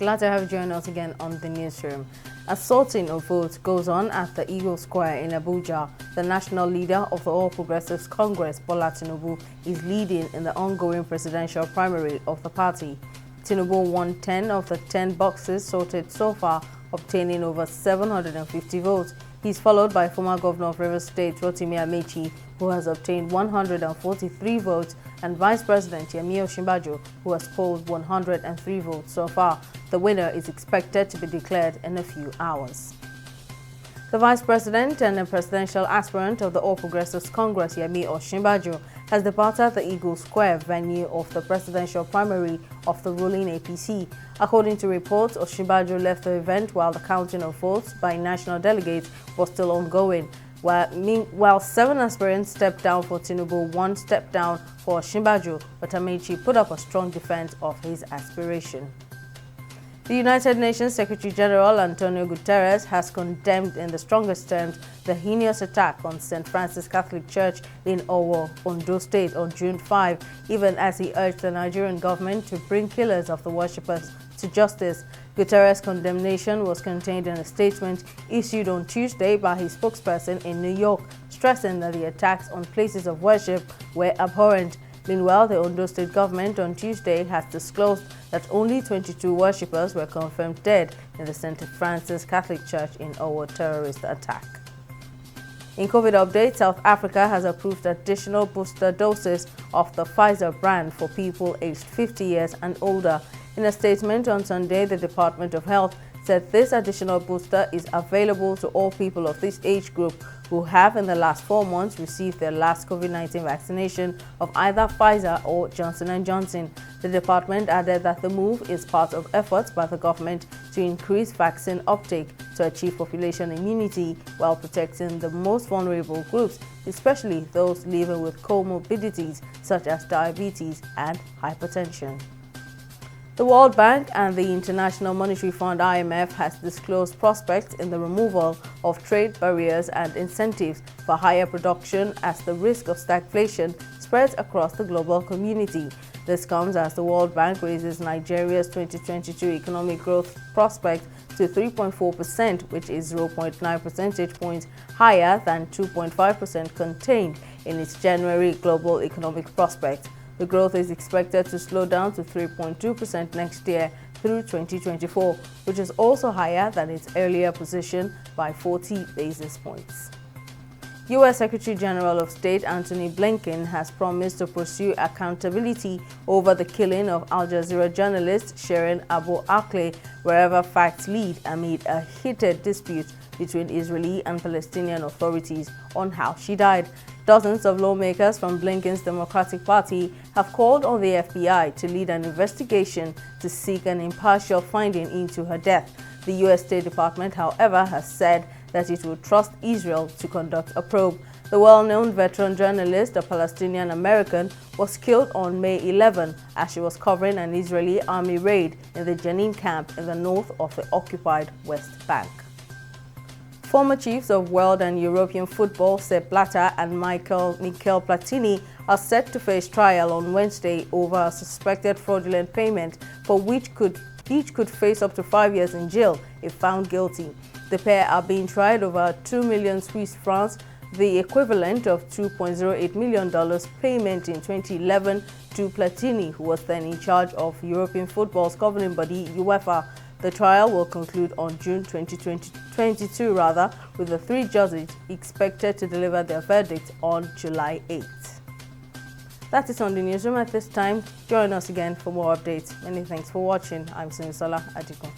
Glad to have you join us again on the newsroom. A sorting of votes goes on at the Eagle Square in Abuja. The national leader of the All Progressives Congress, Platini, is leading in the ongoing presidential primary of the party. Tinubu won 10 of the 10 boxes sorted so far, obtaining over 750 votes. He's followed by former governor of Rivers State, Rotimi, who has obtained 143 votes, and Vice President Yemi Osibajo, who has polled 103 votes so far. The winner is expected to be declared in a few hours. The Vice President and a presidential aspirant of the All Progressives Congress, Yemi Osibajo, has departed the Eagle Square venue of the presidential primary of the ruling APC. According to reports, Osibajo left the event while the counting of votes by national delegates was still ongoing. While 7 aspirants stepped down for Tinubu, 1 stepped down for Osibajo, but Amaechi put up a strong defense of his aspiration. The United Nations Secretary-General Antonio Guterres has condemned in the strongest terms the heinous attack on St. Francis Catholic Church in Owo, Ondo State on June 5, even as he urged the Nigerian government to bring killers of the worshippers to justice. Guterres' condemnation was contained in a statement issued on Tuesday by his spokesperson in New York, stressing that the attacks on places of worship were abhorrent. Meanwhile, the Ondo State government on Tuesday has disclosed that only 22 worshippers were confirmed dead in the St. Francis Catholic Church in Owo terrorist attack. In COVID updates, South Africa has approved additional booster doses of the Pfizer brand for people aged 50 years and older. In a statement on Sunday, the Department of Health said this additional booster is available to all people of this age group who have in the last 4 months received their last COVID-19 vaccination of either Pfizer or Johnson & Johnson. The department added that the move is part of efforts by the government to increase vaccine uptake to achieve population immunity while protecting the most vulnerable groups, especially those living with comorbidities such as diabetes and hypertension. The World Bank and the International Monetary Fund (IMF) has disclosed prospects in the removal of trade barriers and incentives for higher production as the risk of stagflation spreads across the global community. This comes as the World Bank raises Nigeria's 2022 economic growth prospect to 3.4%, which is 0.9 percentage points higher than 2.5% contained in its January global economic prospect. The growth is expected to slow down to 3.2% next year through 2024, which is also higher than its earlier position by 40 basis points. U.S. Secretary-General of State Antony Blinken has promised to pursue accountability over the killing of Al Jazeera journalist Shirin Abu Akleh wherever facts lead amid a heated dispute between Israeli and Palestinian authorities on how she died. Dozens of lawmakers from Blinken's Democratic Party have called on the FBI to lead an investigation to seek an impartial finding into her death. The U.S. State Department, however, has said that it will trust Israel to conduct a probe. The well-known veteran journalist, a Palestinian-American, was killed on May 11 as she was covering an Israeli army raid in the Jenin camp in the north of the occupied West Bank. Former chiefs of world and European football, Sepp Blatter and Michel Platini, are set to face trial on Wednesday over a suspected fraudulent payment for which each could face up to 5 years in jail if found guilty. The pair are being tried over 2 million Swiss francs, the equivalent of $2.08 million payment in 2011 to Platini, who was then in charge of European football's governing body, UEFA. The trial will conclude on June 2022, with the 3 judges expected to deliver their verdict on July 8. That is on the newsroom at this time. Join us again for more updates. Many thanks for watching. I'm Sinisola Adikon.